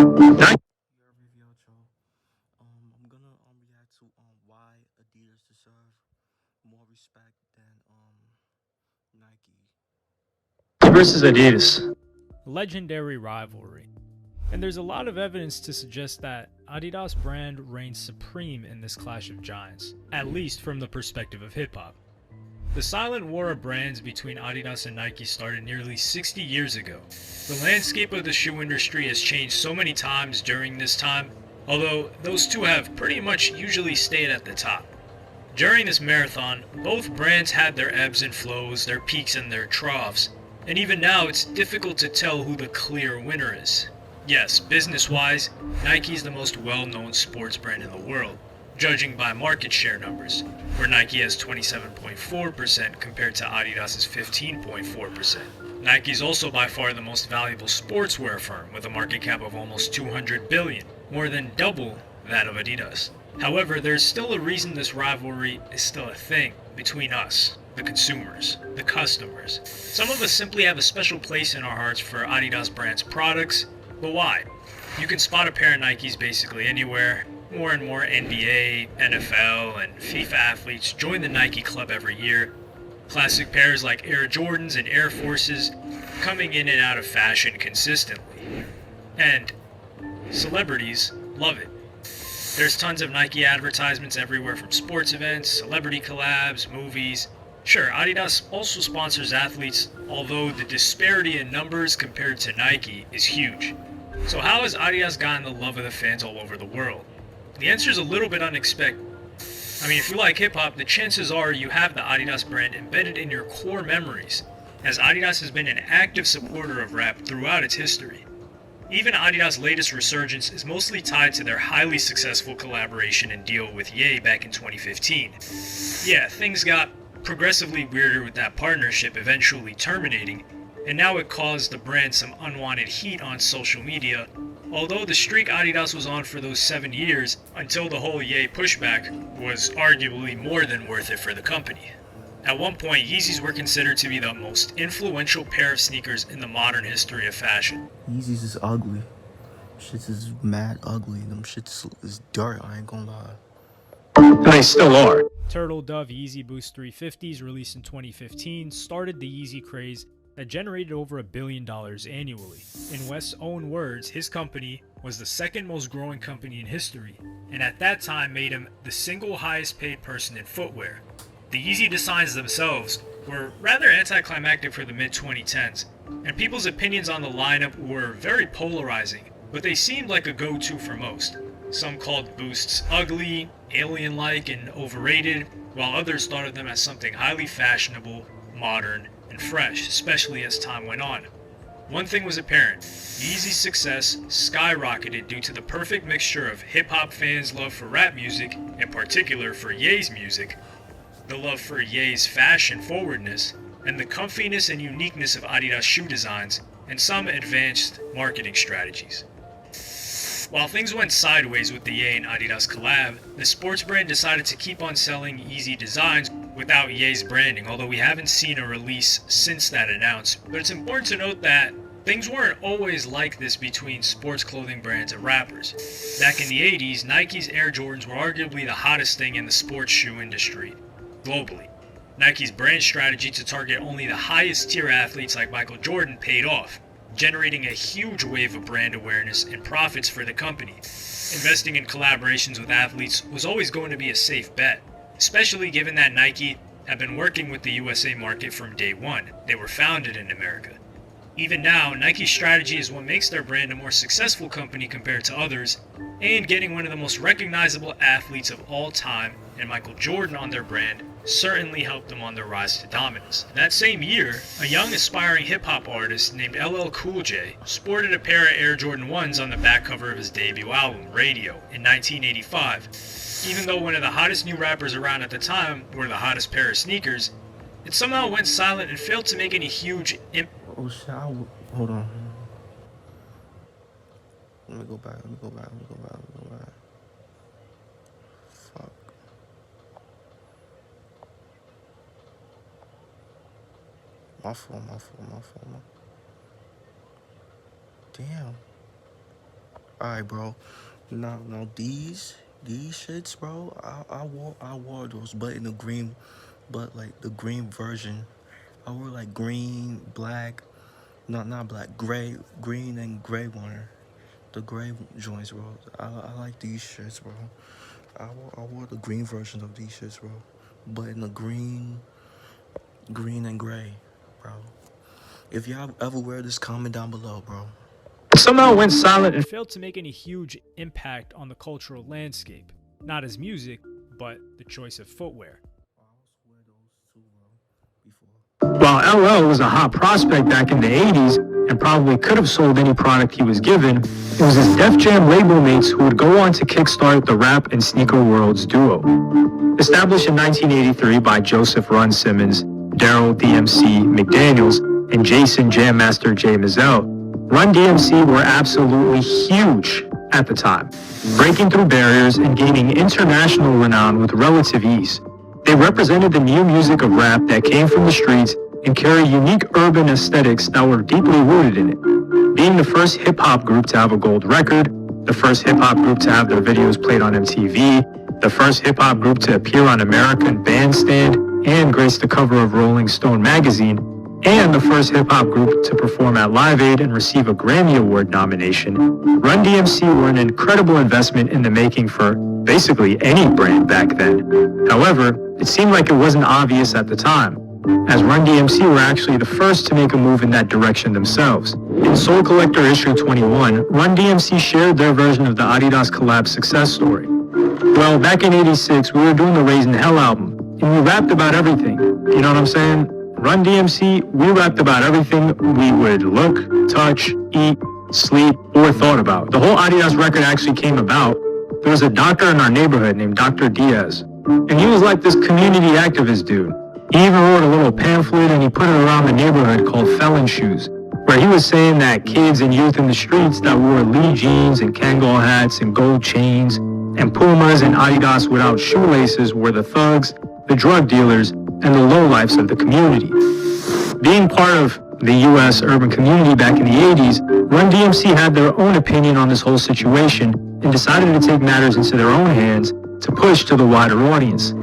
Your WavyOcho. I'm gonna react to why Adidas deserve more respect than Nike. Versus Adidas. Legendary rivalry. And there's a lot of evidence to suggest that Adidas brand reigns supreme in this clash of giants, at least from the perspective of hip hop. The silent war of brands between Adidas and Nike started nearly 60 years ago. The landscape of the shoe industry has changed so many times during this time, although those two have pretty much usually stayed at the top. During this marathon, both brands had their ebbs and flows, their peaks and their troughs, and even now it's difficult to tell who the clear winner is. Yes, business-wise, Nike is the most well-known sports brand in the world, judging by market share numbers, where Nike has 27.4% compared to Adidas' 15.4%. Nike is also by far the most valuable sportswear firm with a market cap of almost 200 billion, more than double that of Adidas. However, there's still a reason this rivalry is still a thing between us, the consumers, the customers. Some of us simply have a special place in our hearts for Adidas brand's products, but why? You can spot a pair of Nikes basically anywhere. More and more NBA, NFL, and FIFA athletes join the Nike club every year. Classic pairs like Air Jordans and Air Forces coming in and out of fashion consistently. And celebrities love it. There's tons of Nike advertisements everywhere from sports events, celebrity collabs, movies. Sure, Adidas also sponsors athletes, although the disparity in numbers compared to Nike is huge. So how has Adidas gotten the love of the fans all over the world? The answer is a little bit unexpected. I mean, if you like hip hop, the chances are you have the Adidas brand embedded in your core memories, as Adidas has been an active supporter of rap throughout its history. Even Adidas' latest resurgence is mostly tied to their highly successful collaboration and deal with Ye back in 2015. Yeah, things got progressively weirder with that partnership eventually terminating, and now it caused the brand some unwanted heat on social media, although the streak Adidas was on for those 7 years, until the whole Ye pushback, was arguably more than worth it for the company. At one point, Yeezys were considered to be the most influential pair of sneakers in the modern history of fashion. Yeezys is ugly. Shits is mad ugly. Them shits is dirt. I ain't gonna lie. And they still are. Turtle Dove Yeezy Boost 350s, released in 2015, started the Yeezy craze that generated over $1 billion annually. In West's own words, his company was the second most growing company in history, and at that time made him the single highest paid person in footwear. The Yeezy designs themselves were rather anticlimactic for the mid-2010s, and people's opinions on the lineup were very polarizing, but they seemed like a go-to for most. Some called Boosts ugly, alien-like, and overrated, while others thought of them as something highly fashionable, modern, and fresh, especially as time went on. One thing was apparent: Yeezy's success skyrocketed due to the perfect mixture of hip-hop fans' love for rap music, in particular for Ye's music, the love for Ye's fashion forwardness, and the comfiness and uniqueness of Adidas shoe designs, and some advanced marketing strategies. While things went sideways with the Ye and Adidas collab, the sports brand decided to keep on selling Yeezy designs without Ye's branding, although we haven't seen a release since that announcement. But it's important to note that things weren't always like this between sports clothing brands and rappers. Back in the 80s, Nike's Air Jordans were arguably the hottest thing in the sports shoe industry, globally. Nike's brand strategy to target only the highest tier athletes like Michael Jordan paid off, generating a huge wave of brand awareness and profits for the company. Investing in collaborations with athletes was always going to be a safe bet, especially given that Nike had been working with the USA market from day one. They were founded in America. Even now, Nike's strategy is what makes their brand a more successful company compared to others, and getting one of the most recognizable athletes of all time and Michael Jordan on their brand certainly helped them on their rise to dominance. That same year, a young aspiring hip-hop artist named LL Cool J sported a pair of Air Jordan 1s on the back cover of his debut album, Radio, in 1985. Even though one of the hottest new rappers around at the time wore the hottest pair of sneakers, it somehow went silent and failed to make any huge Oh shit! Hold on. Let me go back. Let me go back. Let me go back. Let me go back. Fuck. My fault. My fault. My fault. Damn. Alright, bro. Now these shits, bro. I wore those, but in the green, but like the green version. I wore like green, black, not black, gray, green and gray one. The gray joints, bro. I like these shits, bro. I wore the green version of these shits, bro. But in the green and gray, bro. If y'all ever wear this, comment down below, bro. Somehow went silent It and failed to make any huge impact on the cultural landscape, not as music, but the choice of footwear. I also wear those too, bro. Before. while LL was a hot prospect back in the 80s and probably could have sold any product he was given, it was his Def Jam label mates who would go on to kickstart the rap and sneaker world's duo. Established in 1983 by Joseph Run Simmons, Daryl DMC McDaniels, and Jason Jam Master J. Mizell, Run DMC were absolutely huge at the time, breaking through barriers and gaining international renown with relative ease. They represented the new music of rap that came from the streets and carry unique urban aesthetics that were deeply rooted in it. Being the first hip-hop group to have a gold record, the first hip-hop group to have their videos played on MTV, the first hip-hop group to appear on American Bandstand and grace the cover of Rolling Stone magazine, and the first hip-hop group to perform at Live Aid and receive a Grammy Award nomination, Run DMC were an incredible investment in the making for basically any brand back then. However, it seemed like it wasn't obvious at the time, as Run DMC were actually the first to make a move in that direction themselves. In Soul Collector issue 21, Run DMC shared their version of the Adidas collab success story. Well, back in '86, we were doing the Raising Hell album, and we rapped about everything. You know what I'm saying? Run DMC, we rapped about everything we would look, touch, eat, sleep, or thought about. The whole Adidas record actually came about. There was a doctor in our neighborhood named Dr. Diaz, and he was like this community activist dude. He even wrote a little pamphlet and he put it around the neighborhood called Felon Shoes, where he was saying that kids and youth in the streets that wore Lee jeans and Kangol hats and gold chains and Pumas and Adidas without shoelaces were the thugs, the drug dealers, and the lowlifes of the community. Being part of the U.S. urban community back in the 80s, Run DMC had their own opinion on this whole situation and decided to take matters into their own hands to push to the wider audience.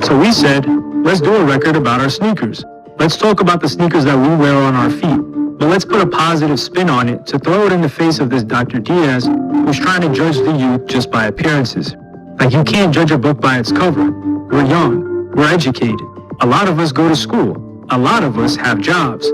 So we said, let's do a record about our sneakers. Let's talk about the sneakers that we wear on our feet, but let's put a positive spin on it to throw it in the face of this Dr. Diaz who's trying to judge the youth just by appearances. Like, you can't judge a book by its cover. We're young, we're educated. A lot of us go to school. A lot of us have jobs.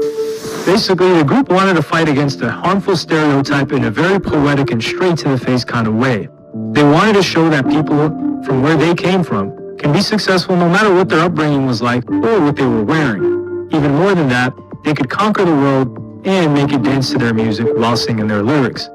Basically, the group wanted to fight against a harmful stereotype in a very poetic and straight-to-the-face kind of way. They wanted to show that people from where they came from can be successful no matter what their upbringing was like or what they were wearing. Even more than that, they could conquer the world and make it dance to their music while singing their lyrics.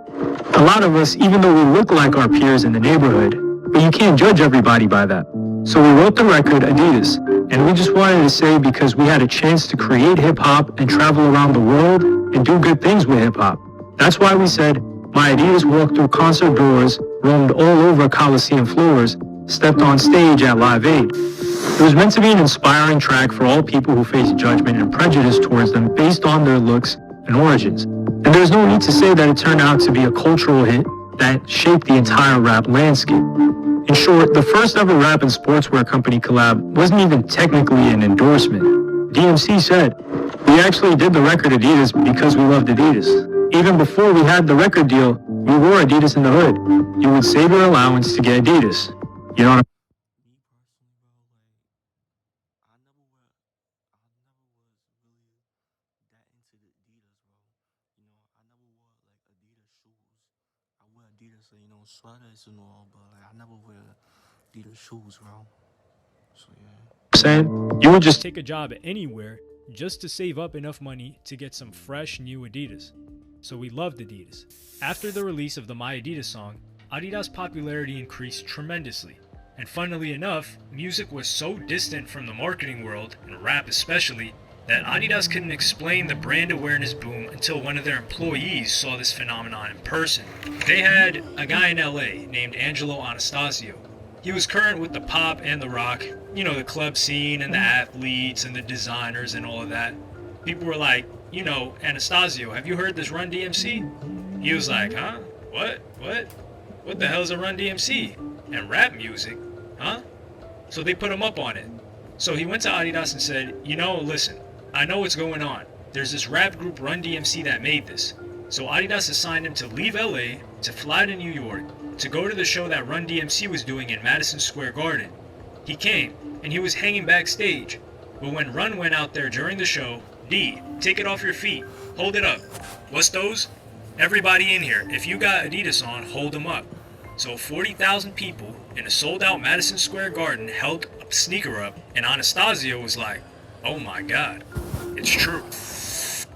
A lot of us, even though we look like our peers in the neighborhood, but you can't judge everybody by that. So we wrote the record Adidas, and we just wanted to say because we had a chance to create hip-hop and travel around the world and do good things with hip-hop. That's why we said, my Adidas walked through concert doors, roamed all over Coliseum floors, stepped on stage at Live Aid. It was meant to be an inspiring track for all people who face judgment and prejudice towards them based on their looks and origins. And there's no need to say that it turned out to be a cultural hit that shaped the entire rap landscape. In short, the first ever rap and sportswear company collab wasn't even technically an endorsement. DMC said, we actually did the record Adidas because we loved Adidas. Even before we had the record deal, we wore Adidas in the hood. You would save your allowance to get Adidas. You know what Me personally, bro, like I never was really that into the Adidas, bro. You know, I never wore like Adidas shoes. I wear Adidas, sweaters and all, but like I never wear Adidas shoes, bro. So yeah. I'm saying? You would just Take a job anywhere just to save up enough money to get some fresh new Adidas. So we loved Adidas. After the release of the My Adidas song, Adidas' popularity increased tremendously. And funnily enough, music was so distant from the marketing world, and rap especially, that Adidas couldn't explain the brand awareness boom until one of their employees saw this phenomenon in person. They had a guy in LA named Angelo Anastasio. He was current with the pop and the rock, the club scene and the athletes and the designers and all of that. People were like, Anastasio, have you heard this Run DMC? He was like, huh? What? what the hell's a Run DMC? And rap music? Huh? So they put him up on it. So he went to Adidas and said, listen, I know what's going on. There's this rap group Run DMC that made this. So Adidas assigned him to leave LA, to fly to New York, to go to the show that Run DMC was doing in Madison Square Garden. He came, and he was hanging backstage. But when Run went out there during the show, D, take it off your feet. Hold it up. What's those? Everybody in here, if you got Adidas on, hold them up. So 40,000 people in a sold-out Madison Square Garden held a sneaker up, and Anastasio was like, oh my god, it's true.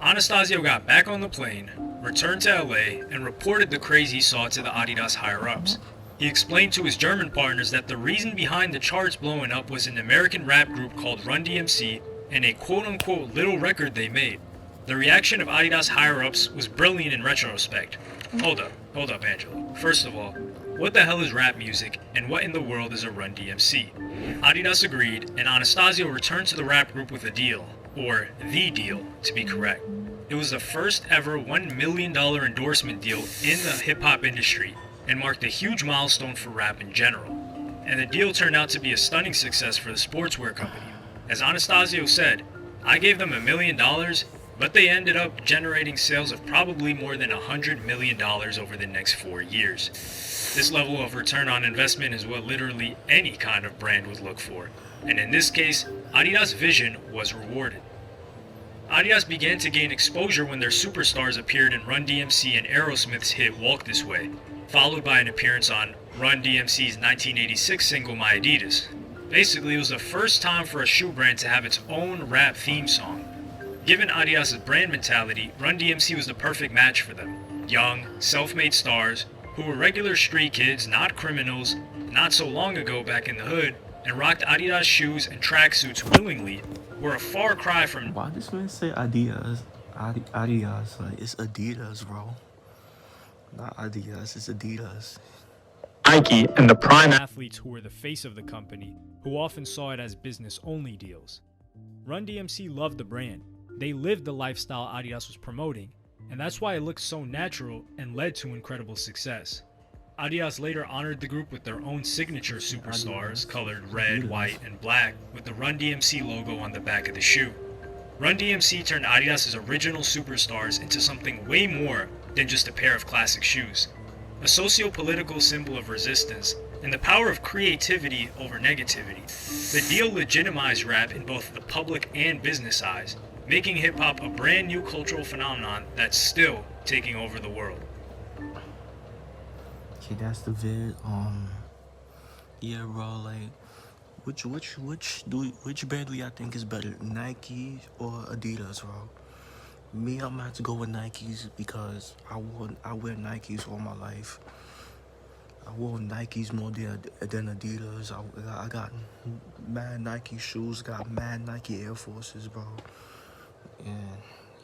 Anastasio got back on the plane, returned to LA, and reported the craze he saw to the Adidas higher-ups. He explained to his German partners that the reason behind the charts blowing up was an American rap group called Run DMC and a quote-unquote little record they made. The reaction of Adidas higher-ups was brilliant in retrospect. Hold up, Angelo. First of all, what the hell is rap music, and what in the world is a Run DMC? Adidas agreed, and Anastasio returned to the rap group with a deal, or the deal, to be correct. It was the first ever $1 million endorsement deal in the hip-hop industry, and marked a huge milestone for rap in general. And the deal turned out to be a stunning success for the sportswear company. As Anastasio said, I gave them $1 million, but they ended up generating sales of probably more than $100 million over the next 4 years. This level of return on investment is what literally any kind of brand would look for, and in this case, Adidas' vision was rewarded. Adidas began to gain exposure when their superstars appeared in Run DMC and Aerosmith's hit Walk This Way, followed by an appearance on Run DMC's 1986 single My Adidas. Basically, it was the first time for a shoe brand to have its own rap theme song. Given Adidas' brand mentality, Run DMC was the perfect match for them. Young, self-made stars, who were regular street kids, not criminals, not so long ago back in the hood, and rocked Adidas shoes and tracksuits willingly, were a far cry from... Why this man say Adidas? Adidas, like, it's Adidas, bro. Not Adidas, it's Adidas. Nike and the prime athletes who were the face of the company, who often saw it as business-only deals. Run DMC loved the brand. They lived the lifestyle Adidas was promoting, and that's why it looked so natural and led to incredible success. Adidas later honored the group with their own signature superstars, colored red, white, and black, with the Run DMC logo on the back of the shoe. Run DMC turned Adidas' original superstars into something way more than just a pair of classic shoes. A socio-political symbol of resistance, and the power of creativity over negativity. The deal legitimized rap in both the public and business eyes, making hip-hop a brand new cultural phenomenon that's still taking over the world. Okay, that's the vid. Yeah, bro. Like, which brand do y'all think is better, Nike or Adidas, bro? Me, I'm gonna have to go with Nikes because I wear Nikes all my life. I wore Nikes more than Adidas. I got mad Nike shoes, got mad Nike Air Forces, bro. And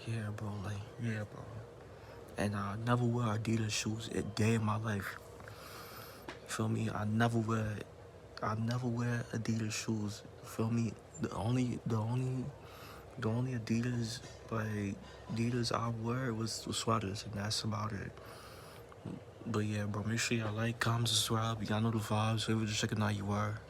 yeah, bro. And I never wear Adidas shoes a day in my life. Feel me? I never wear Adidas shoes. Feel me? The only Adidas I wear was sweaters, and that's about it. But yeah, bro, make sure y'all like, comment, subscribe. Y'all know the vibes. Favorite, just check it out. You are.